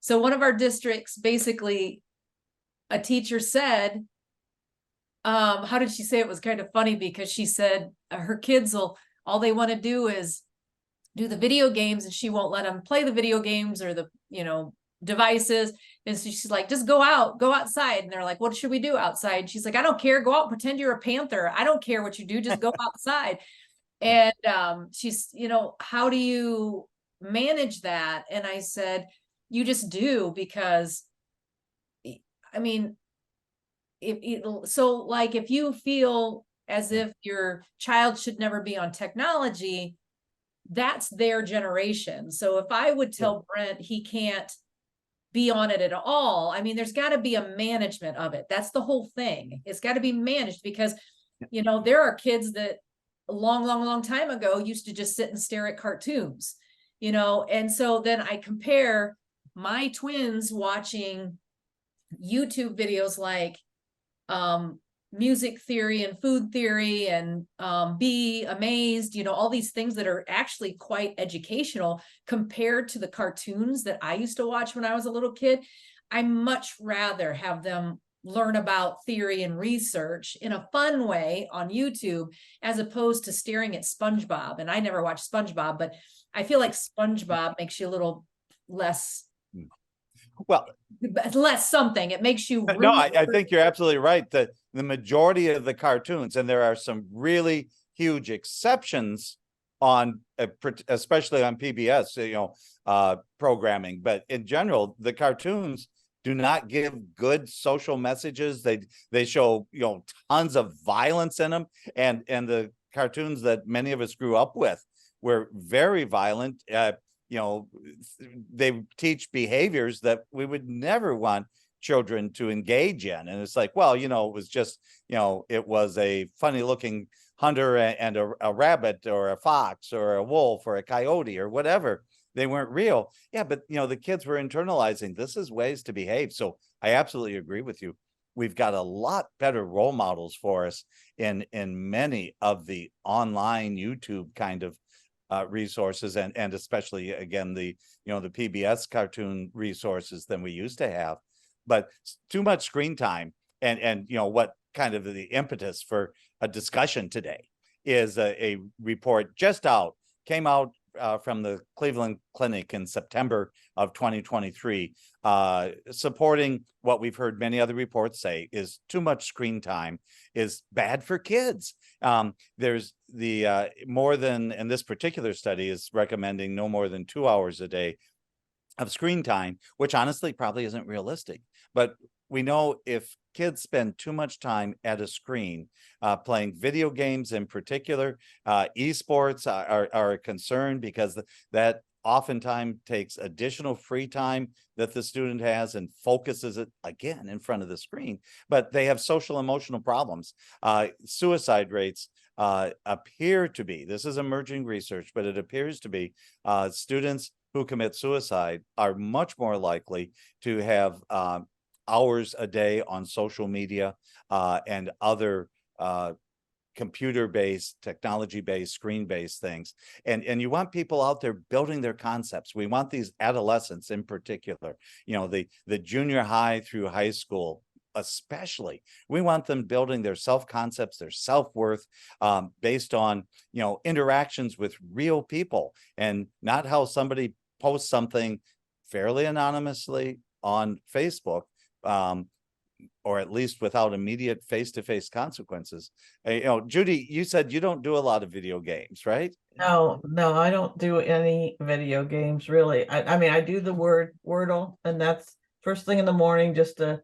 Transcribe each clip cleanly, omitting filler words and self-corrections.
So one of our districts, basically, a teacher said, how did she say it? Was kind of funny because she said her kids all they want to do is do the video games, and she won't let them play the video games or the, devices. And so she's like, just go outside. And they're like, what should we do outside? And she's like, I don't care. Go out and pretend you're a panther. I don't care what you do. Just go outside. And she's, how do you manage that? And I said, you just do, because I mean, so like, if you feel as if your child should never be on technology, that's their generation. So if I would tell Brent he can't be on it at all, I mean, there's got to be a management of it. That's the whole thing. It's got to be managed, because, there are kids that a long time ago used to just sit and stare at cartoons, and so then I compare my twins watching YouTube videos like music theory and food theory and Be Amazed, all these things that are actually quite educational compared to the cartoons that I used to watch when I was a little kid. I much rather have them learn about theory and research in a fun way on YouTube, as opposed to staring at SpongeBob. And I never watched SpongeBob, but I feel like SpongeBob makes you a little less something. It makes you really... No, I think you're absolutely right that the majority of the cartoons, and there are some really huge exceptions on especially on PBS programming, but in general the cartoons do not give good social messages. They show tons of violence in them, and the cartoons that many of us grew up with were very violent. They teach behaviors that we would never want children to engage in. And it's like, well, it was just, it was a funny looking hunter and a rabbit or a fox or a wolf or a coyote or whatever. They weren't real. Yeah, but the kids were internalizing this is ways to behave. So I absolutely agree with you. We've got a lot better role models for us in many of the online YouTube kind of resources, and especially again the the PBS cartoon resources than we used to have. But too much screen time, and what kind of the impetus for a discussion today is a report came out from the Cleveland Clinic in September of 2023, supporting what we've heard many other reports say is too much screen time is bad for kids. There's the and this particular study is recommending no more than 2 hours a day of screen time, which honestly probably isn't realistic. But we know if kids spend too much time at a screen, playing video games in particular, esports are a concern, because that oftentimes takes additional free time that the student has and focuses it again in front of the screen. But they have social emotional problems. Suicide rates appear to be, this is emerging research, but it appears to be students who commit suicide are much more likely to have hours a day on social media and other computer-based, technology-based, screen-based things. And you want people out there building their concepts. We want these adolescents in particular, the junior high through high school especially. We want them building their self-concepts, their self-worth, based on, interactions with real people, and not how somebody posts something fairly anonymously on Facebook, or at least without immediate face-to-face consequences. Judy, you said you don't do a lot of video games, right? No, I don't do any video games, really. I mean, I do the Wordle, and that's first thing in the morning just to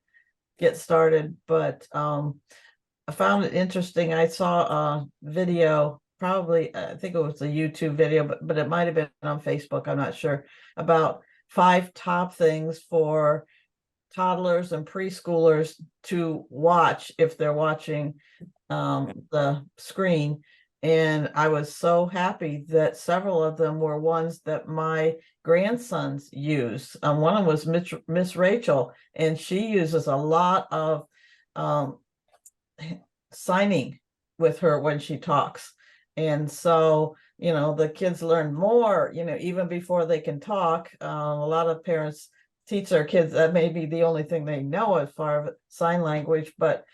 get started. But I found it interesting. I saw a video, probably, I think it was a YouTube video, but it might have been on Facebook, I'm not sure, about 5 top things for toddlers and preschoolers to watch if they're watching the screen. And I was so happy that several of them were ones that my grandsons use. One of them was Miss Rachel, and she uses a lot of signing with her when she talks. And so, the kids learn more, even before they can talk. A lot of parents teach their kids. That may be the only thing they know as far as sign language, but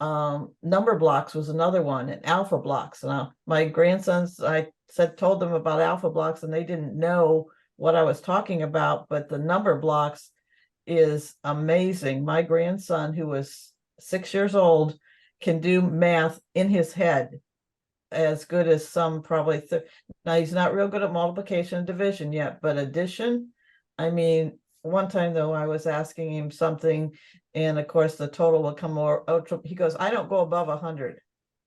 number blocks was another one, and alpha blocks. Now, my grandsons, I told them about alpha blocks, and they didn't know what I was talking about, but the number blocks is amazing. My grandson, who was 6 years old, can do math in his head as good as some probably. Now, he's not real good at multiplication and division yet, but addition, I mean, one time though, I was asking him something, and of course the total will come more. He goes, I don't go above 100.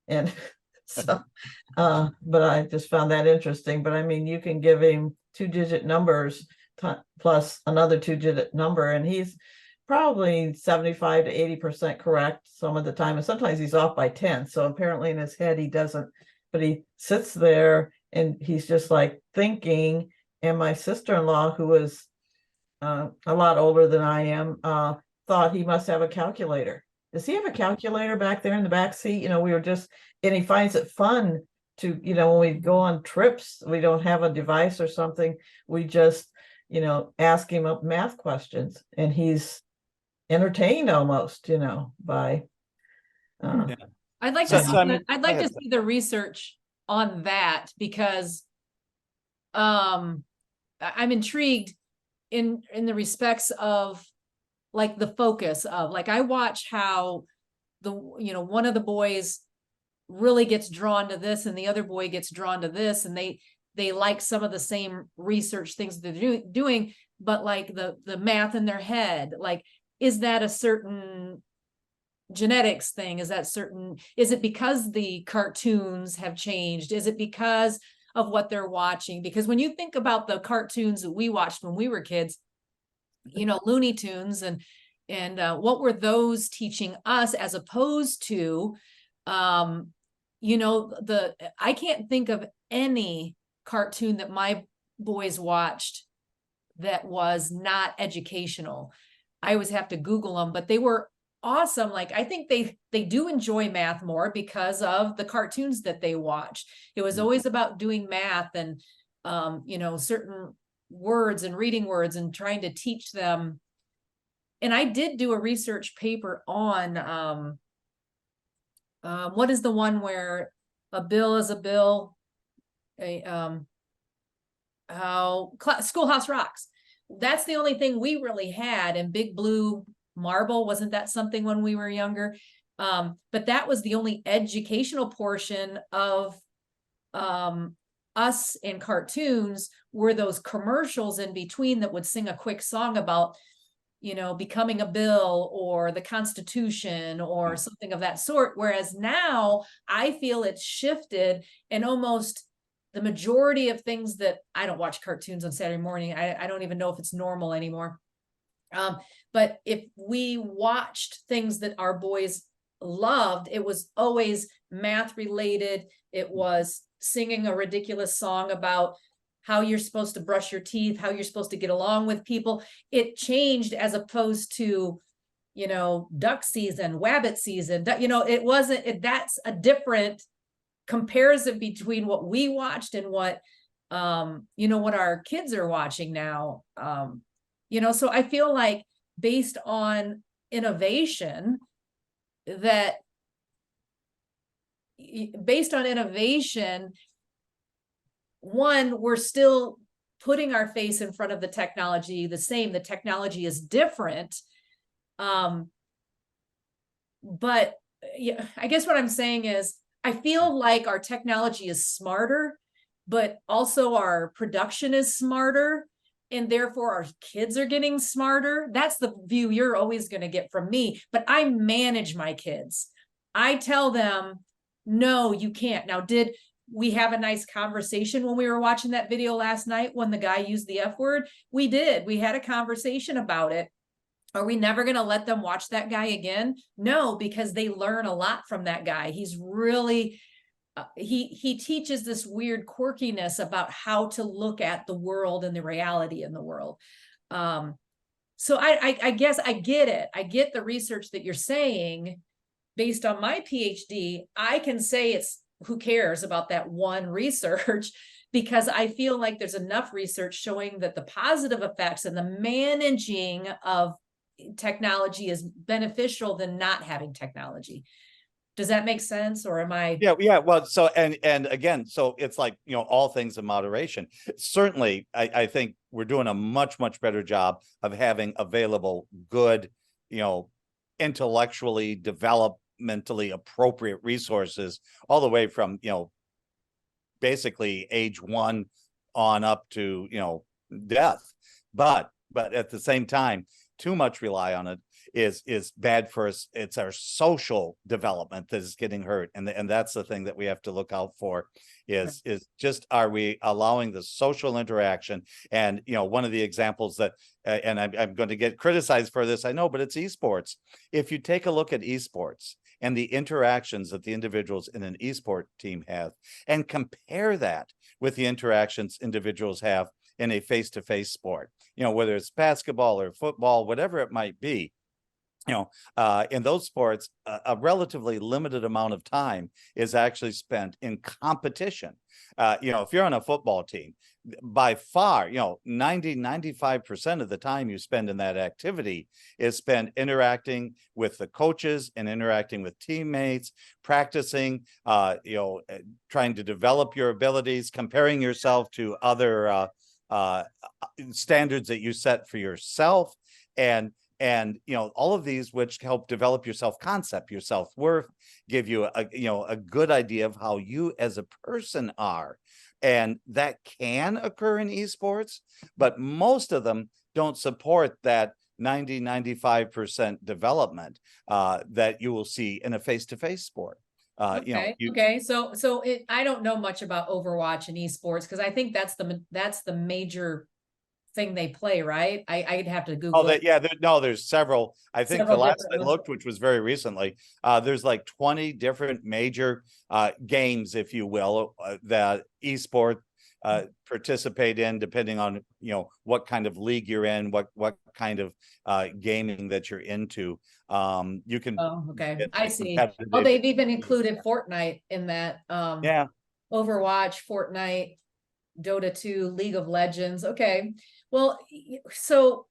And so, but I just found that interesting. But I mean, you can give him 2-digit numbers plus another 2-digit number, and he's probably 75 to 80% correct some of the time. And sometimes he's off by 10. So apparently in his head, he doesn't, but he sits there and he's just like thinking. And my sister-in-law, who is a lot older than I am, thought he must have a calculator. Does he have a calculator back there in the back seat? You know, we were just, and he finds it fun to, you know, when we go on trips, we don't have a device or something. We just, you know, ask him up math questions, and he's entertained almost, you know, by. I'd like So, to see Simon, I'd go like to ahead. see the research on that, because I'm intrigued in the respects of like the focus of, like, I watch how one of the boys really gets drawn to this and the other boy gets drawn to this, and they like some of the same research things that they're doing, but like the math in their head, like, is that a certain genetics thing? Is it because the cartoons have changed? Is it because of what they're watching? Because when you think about the cartoons that we watched when we were kids, you know, Looney Tunes and what were those teaching us, as opposed to, you know, I can't think of any cartoon that my boys watched that was not educational. I always have to Google them, but they were awesome. Like, I think they do enjoy math more because of the cartoons that they watched. It was always about doing math and, you know, certain words and reading words and trying to teach them. And I did do a research paper on, what is the one where a bill is a bill, Schoolhouse Rocks. That's the only thing we really had. And Big Blue Marble, wasn't that something when we were younger? But that was the only educational portion of us in cartoons, were those commercials in between that would sing a quick song about, you know, becoming a bill or the Constitution or something of that sort. Whereas now I feel it's shifted, and almost the majority of things that, I don't watch cartoons on Saturday morning. I don't even know if it's normal anymore. But if we watched things that our boys loved, it was always math related. It was singing a ridiculous song about how you're supposed to brush your teeth, how you're supposed to get along with people. It changed, as opposed to, you know, duck season, wabbit season, you know, it wasn't, that's a different comparison between what we watched and what, you know, what our kids are watching now. You know, so I feel like based on innovation, one, we're still putting our face in front of the technology the same. The technology is different. But yeah, I guess what I'm saying is, I feel like our technology is smarter, but also our production is smarter, and therefore our kids are getting smarter. That's the view you're always going to get from me. But I manage my kids. I tell them, no, you can't. Now, did we have a nice conversation when we were watching that video last night when the guy used the F word? We did. We had a conversation about it. Are we never going to let them watch that guy again? No, because they learn a lot from that guy. He's really, he teaches this weird quirkiness about how to look at the world and the reality in the world. So I guess I get it. I get the research that you're saying. Based on my PhD, I can say it's who cares about that one research? Because I feel like there's enough research showing that the positive effects and the managing of technology is beneficial than not having technology. Does that make sense? Or am I? Yeah. Well, so, and again, so it's like, all things in moderation. Certainly, I think we're doing a much, much better job of having available good, intellectually, developmentally appropriate resources all the way from, basically age 1 on up to, death. But at the same time, too much rely on it is bad for us. It's our social development that is getting hurt. And that's the thing that we have to look out for is just, are we allowing the social interaction? And, one of the examples that, and I'm going to get criticized for this, I know, but it's esports. If you take a look at esports and the interactions that the individuals in an esport team have, and compare that with the interactions individuals have in a face-to-face sport, whether it's basketball or football, whatever it might be, in those sports, a relatively limited amount of time is actually spent in competition. If you're on a football team, by far, 95% of the time you spend in that activity is spent interacting with the coaches and interacting with teammates, practicing, trying to develop your abilities, comparing yourself to other standards that you set for yourself, and all of these which help develop your self-concept, your self-worth, give you a good idea of how you as a person are. And that can occur in esports, but most of them don't support that 95% development that you will see in a face-to-face sport. Okay. So I don't know much about Overwatch and esports, because I think that's the major thing they play, right? I'd have to Google. There's several. I think the last I looked, which was very recently, there's like 20 different major games, if you will, that esport participate in, depending on what kind of league you're in, what kind of gaming that you're into. You can. Oh, okay. I see. Oh, they've even included Fortnite in that. Overwatch, Fortnite, Dota 2, League of Legends. Okay. Well, so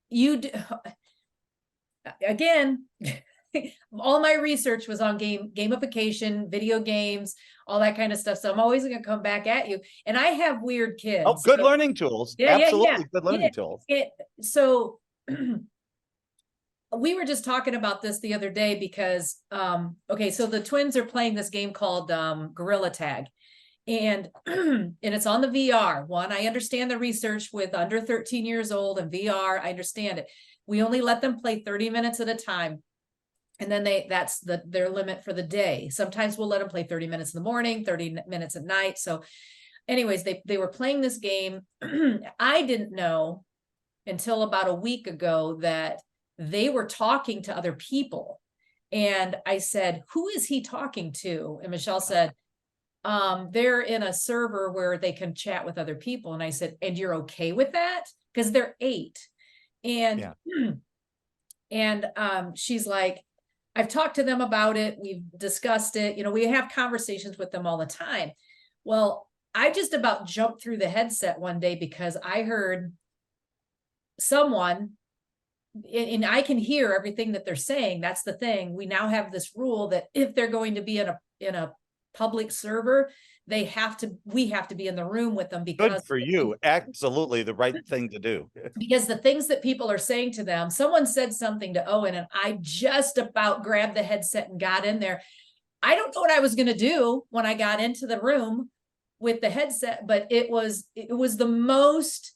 you do, again, all my research was on gamification, video games, all that kind of stuff. So I'm always going to come back at you. And I have weird kids. Oh, good learning tools. Absolutely. Good learning tools. So we were just talking about this the other day because, okay, so the twins are playing this game called Gorilla Tag. And it's on the VR one. I understand the research with under 13 years old and VR. I understand it. We only let them play 30 minutes at a time. And then that's their limit for the day. Sometimes we'll let them play 30 minutes in the morning, 30 minutes at night. So anyways, they were playing this game. I didn't know until about a week ago that they were talking to other people. And I said, who is he talking to? And Michelle said, they're in a server where they can chat with other people. And I said, and you're okay with that? Because they're 8. And she's like, I've talked to them about it. We've discussed it. We have conversations with them all the time. Well, I just about jumped through the headset one day because I heard someone, and I can hear everything that they're saying. That's the thing. We now have this rule that if they're going to be in a public server, we have to be in the room with them. Because good for you. Absolutely the right thing to do. Because the things that people are saying to them, someone said something to Owen and I just about grabbed the headset and got in there. I don't know what I was going to do when I got into the room with the headset, but it was the most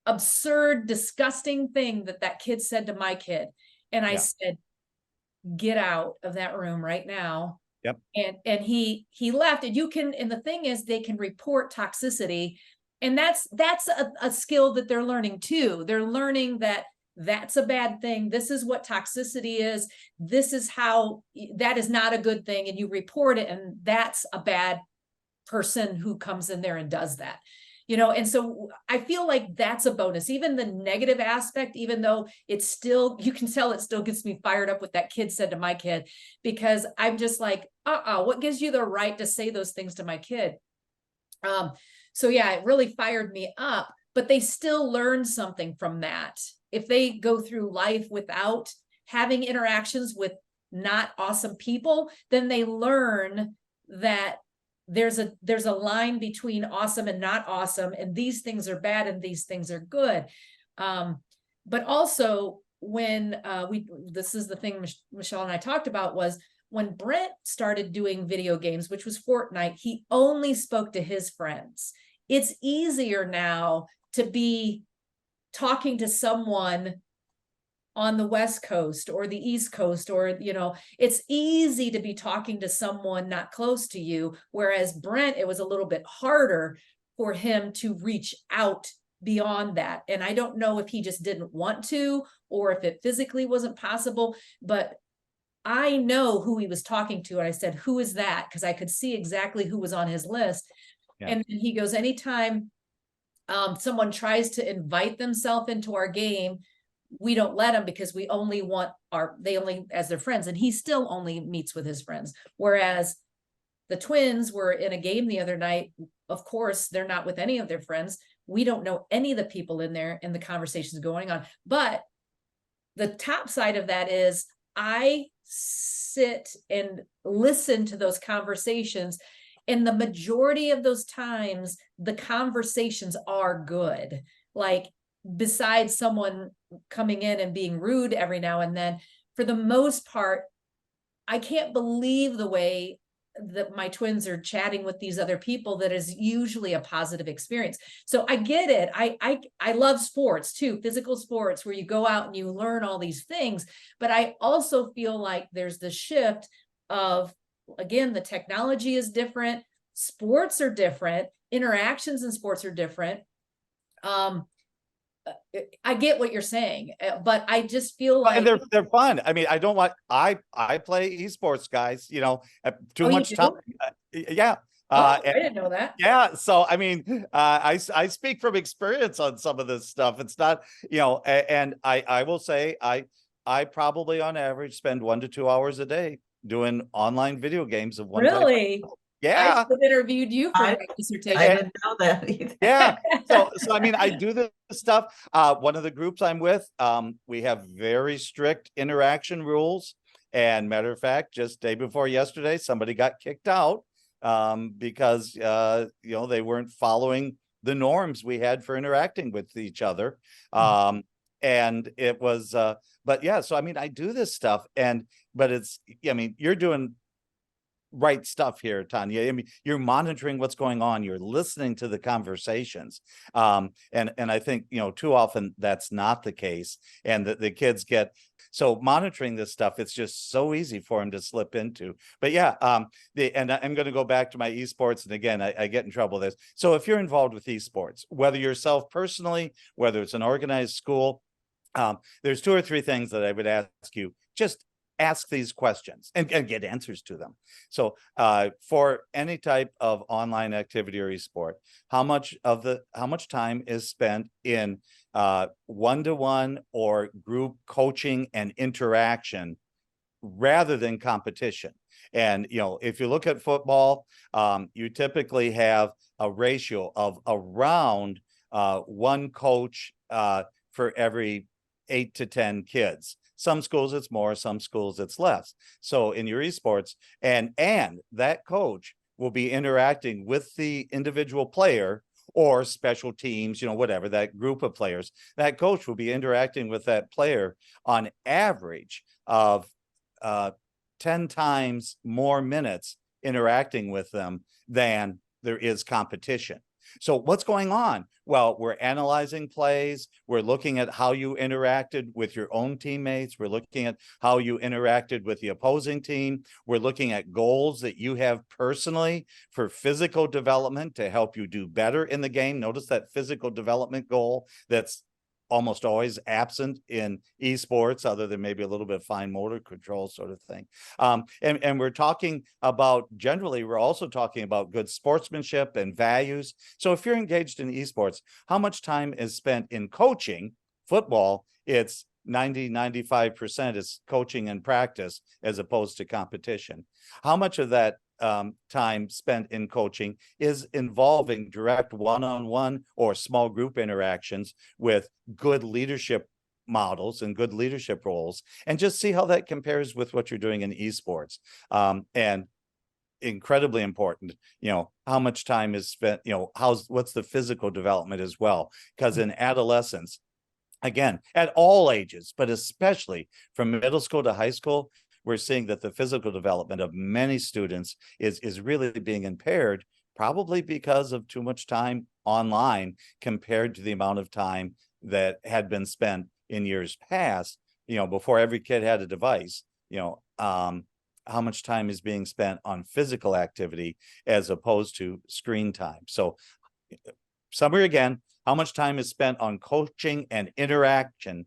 absurd, disgusting thing that kid said to my kid. And I said, get out of that room right now. Yep. And he left. And and the thing is, they can report toxicity. And that's a skill that they're learning too. They're learning that that's a bad thing. This is what toxicity is. This is how, that is not a good thing. And you report it. And that's a bad person who comes in there and does that. you know, and so I feel like that's a bonus, even the negative aspect, even though it's still, you can tell it still gets me fired up what that kid said to my kid, because I'm just like, what gives you the right to say those things to my kid? So yeah, it really fired me up, but they still learn something from that. If they go through life without having interactions with not awesome people, then they learn that there's a line between awesome and not awesome, and these things are bad and these things are good. But also when this is the thing Michelle and I talked about, was when Brent started doing video games, which was Fortnite, he only spoke to his friends. It's easier now to be talking to someone on the West Coast or the East Coast, or, you know, it's easy to be talking to someone not close to you. Whereas Brent, it was a little bit harder for him to reach out beyond that. And I don't know if he just didn't want to, or if it physically wasn't possible, but I know who he was talking to. And I said, who is that? Because I could see exactly who was on his list. Yeah. And he goes, anytime someone tries to invite themselves into our game, we don't let them, because we only want they only as their friends. And he still only meets with his friends. Whereas the twins were in a game the other night. Of course, they're not with any of their friends. We don't know any of the people in there and the conversations going on. But the top side of that is I sit and listen to those conversations. And the majority of those times, the conversations are good. Like, besides someone coming in and being rude every now and then, for the most part, I can't believe the way that my twins are chatting with these other people. That is usually a positive experience. So I get it. I love sports too, physical sports, where you go out and you learn all these things. But I also feel like there's the shift of, again, the technology is different. Sports are different. Interactions in sports are different. I get what you're saying, but I just feel like, and they're fun. I mean, I don't want, I play esports, guys, you know, too much time. Yeah. I didn't know that. Yeah. So, I mean, I speak from experience on some of this stuff. It's not, you know, and I will say, I probably on average spend 1 to 2 hours a day doing online video games of one type. Really? Yeah. I should have interviewed you for my dissertation. I didn't know that either. Yeah. So I mean, I do this stuff. One of the groups I'm with, we have very strict interaction rules. And matter of fact, just day before yesterday, somebody got kicked out because you know, they weren't following the norms we had for interacting with each other. And it was but yeah, so I mean, I do this stuff, but it's, I mean, you're doing right stuff here, Tonya. I mean, you're monitoring what's going on. You're listening to the conversations. And I think, you know, too often that's not the case. And the kids get, so monitoring this stuff, it's just so easy for them to slip into. But yeah, and I'm going to go back to my esports. And again, I get in trouble with this. So if you're involved with esports, whether yourself personally, whether it's an organized school, there's 2 or 3 things that I would ask you. Just ask these questions and get answers to them. So for any type of online activity or esport, how much time is spent in one-to-one or group coaching and interaction rather than competition? And, you know, if you look at football, you typically have a ratio of around 1 coach for every 8 to 10 kids. Some schools it's more, some schools it's less. So in your esports, and that coach will be interacting with the individual player or special teams, you know, whatever, that group of players. That coach will be interacting with that player on average of 10 times more minutes interacting with them than there is competition. So what's going on? Well, we're analyzing plays. We're looking at how you interacted with your own teammates. We're looking at how you interacted with the opposing team. We're looking at goals that you have personally for physical development to help you do better in the game. Notice that physical development goal that's almost always absent in esports, other than maybe a little bit of fine motor control sort of thing. And we're talking about, generally, we're also talking about good sportsmanship and values. So if you're engaged in esports, how much time is spent in coaching? Football, it's 95% is coaching and practice as opposed to competition. How much of that time spent in coaching is involving direct one-on-one or small group interactions with good leadership models and good leadership roles, and just see how that compares with what you're doing in esports. And incredibly important, how much time is spent, what's the physical development as well, because in adolescence, again, at all ages, but especially from middle school to high school, we're seeing that the physical development of many students is really being impaired, probably because of too much time online compared to the amount of time that had been spent in years past, before every kid had a device, how much time is being spent on physical activity as opposed to screen time. So summary again, how much time is spent on coaching and interaction,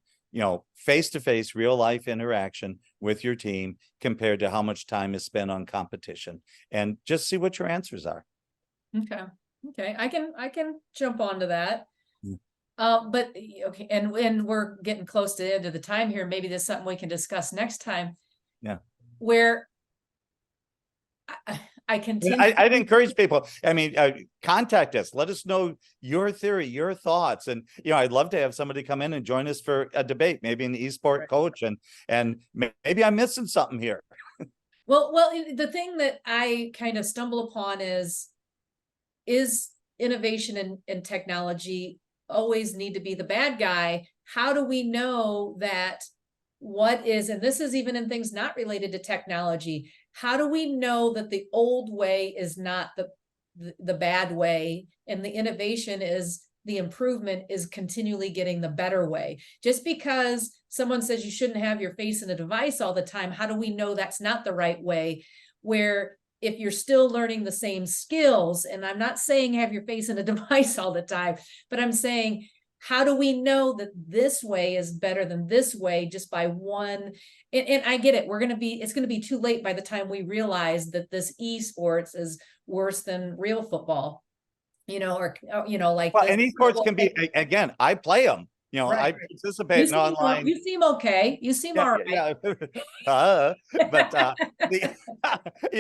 face-to-face, real-life interaction with your team compared to how much time is spent on competition, and just see what your answers are. Okay. I can jump onto that. Mm. But okay, and we're getting close to the end of the time here. Maybe there's something we can discuss next time. Yeah. Where I continue. I'd encourage people. I mean, contact us. Let us know your theory, your thoughts, and I'd love to have somebody come in and join us for a debate, maybe an esport coach, and maybe I'm missing something here. Well, the thing that I kind of stumble upon is innovation and technology always need to be the bad guy? How do we know that what is, and this is even in things not related to technology, how do we know that the old way is not the bad way, and the innovation is the improvement is continually getting the better way? Just because someone says you shouldn't have your face in a device all the time, how do we know that's not the right way? Where if you're still learning the same skills, and I'm not saying have your face in a device all the time, but I'm saying, how do we know that this way is better than this way just by one? And I get it. It's going to be too late by the time we realize that this esports is worse than real football, or like. Well, and esports can be, again, I play them. Right. I participate in online. You seem okay. You seem all right. Yeah.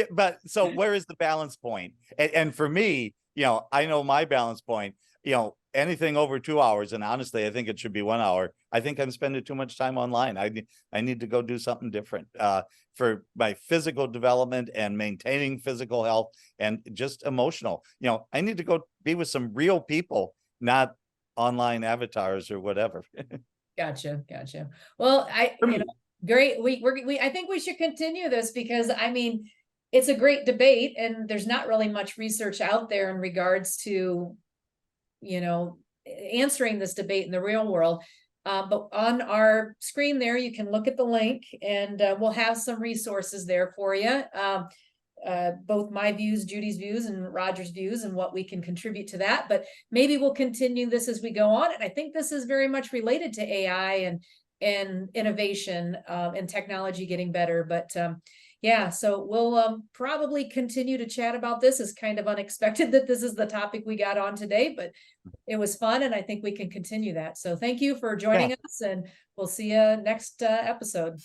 But so where is the balance point? And for me, I know my balance point, anything over 2 hours, and honestly, I think it should be 1 hour. I think I'm spending too much time online. I need to go do something different for my physical development and maintaining physical health and just emotional. I need to go be with some real people, not online avatars or whatever. Gotcha. Well, great. I think we should continue this, because it's a great debate, and there's not really much research out there in regards to, answering this debate in the real world. But on our screen there, you can look at the link, and we'll have some resources there for you. Both my views, Judy's views, and Roger's views, and what we can contribute to that. But maybe we'll continue this as we go on. And I think this is very much related to AI and innovation and technology getting better. But yeah, so we'll probably continue to chat about this. It's kind of unexpected that this is the topic we got on today, but it was fun, and I think we can continue that. So thank you for joining us, and we'll see you next episode.